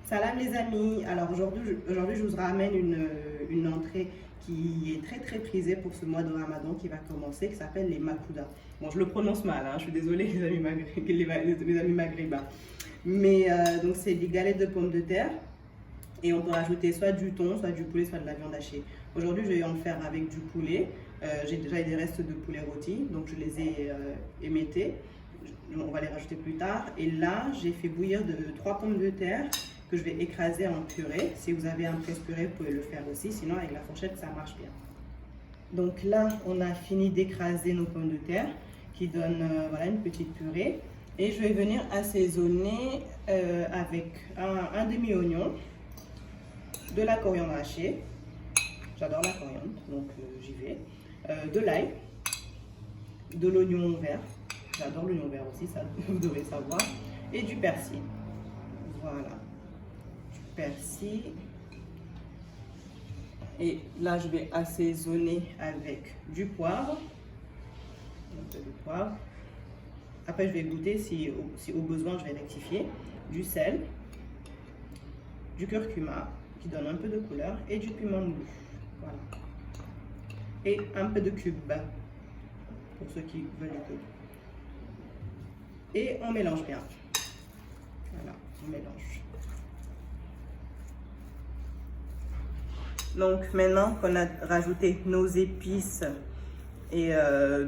Salam les amis, alors aujourd'hui je vous ramène une entrée qui est très prisée pour ce mois de Ramadan qui va commencer, qui s'appelle les makouda. Bon, je le prononce mal, hein, je suis désolée les amis, les amis maghrébins. Mais donc c'est des galettes de pommes de terre et on peut rajouter soit du thon, soit du poulet, soit de la viande hachée. Aujourd'hui je vais en faire avec du poulet. J'ai déjà des restes de poulet rôti, donc je les ai émettés. On va les rajouter plus tard. Et là, j'ai fait bouillir 3 pommes de terre que je vais écraser en purée. Si vous avez un presse-purée, vous pouvez le faire aussi. Sinon, avec la fourchette, ça marche bien. Donc là, on a fini d'écraser nos pommes de terre qui donnent voilà, une petite purée. Et je vais venir assaisonner avec un demi-oignon, de la coriandre hachée. J'adore la coriandre, donc j'y vais. De l'ail, de l'oignon vert. J'adore l'oignon vert aussi, ça vous devez savoir. Et du persil. Voilà. Du persil. Et là, je vais assaisonner avec du poivre. Un peu de poivre. Après, je vais goûter si au besoin, je vais rectifier. Du sel. Du curcuma, qui donne un peu de couleur. Et du piment moulu. Voilà. Et un peu de cube, pour ceux qui veulent du cube. Et on mélange bien. Voilà, on mélange. Donc maintenant qu'on a rajouté nos épices et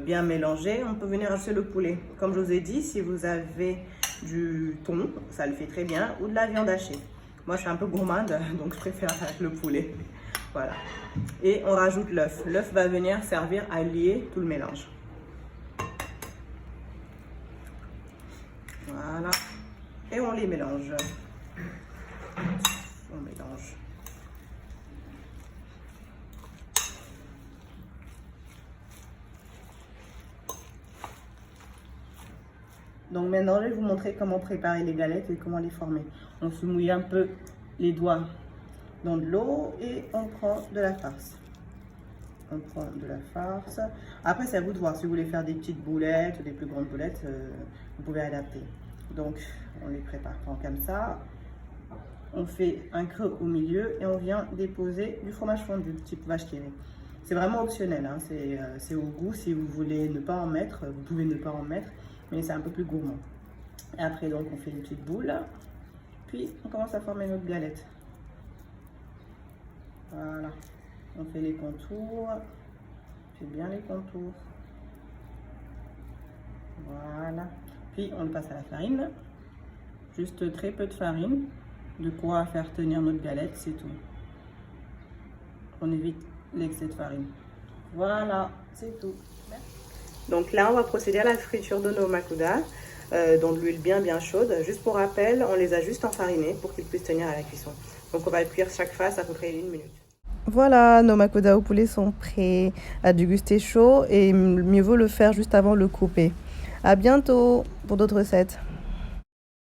bien mélangé, on peut venir ajouter le poulet. Comme je vous ai dit, si vous avez du thon, ça le fait très bien, ou de la viande hachée. Moi, je suis un peu gourmande, donc je préfère avec le poulet. Voilà. Et on rajoute l'œuf. L'œuf va venir servir à lier tout le mélange. Voilà. Et on les mélange. On mélange. Donc maintenant, je vais vous montrer comment préparer les galettes et comment les former. On se mouille un peu les doigts dans de l'eau et on prend de la farce. On prend de la farce. Après, c'est à vous de voir. Si vous voulez faire des petites boulettes ou des plus grandes boulettes, vous pouvez adapter. Donc, on les prépare comme ça. On fait un creux au milieu et on vient déposer du fromage fondu, type vache qui rit. C'est vraiment optionnel, hein. C'est au goût. Si vous voulez ne pas en mettre, vous pouvez ne pas en mettre, mais c'est un peu plus gourmand. Et après, donc, on fait une petite boule. Puis, on commence à former notre galette. Voilà. On fait les contours. On fait bien les contours. Voilà. Puis, on le passe à la farine. Juste très peu de farine. De quoi faire tenir notre galette, c'est tout. On évite l'excès de farine. Voilà, c'est tout. Donc là, on va procéder à la friture de nos makouda dans de l'huile bien chaude. Juste pour rappel, on les a juste enfarinés pour qu'ils puissent tenir à la cuisson. Donc on va cuire chaque face à peu près 1 minute. Voilà, nos makouda au poulet sont prêts à déguster chaud et mieux vaut le faire juste avant de le couper. À bientôt pour d'autres recettes.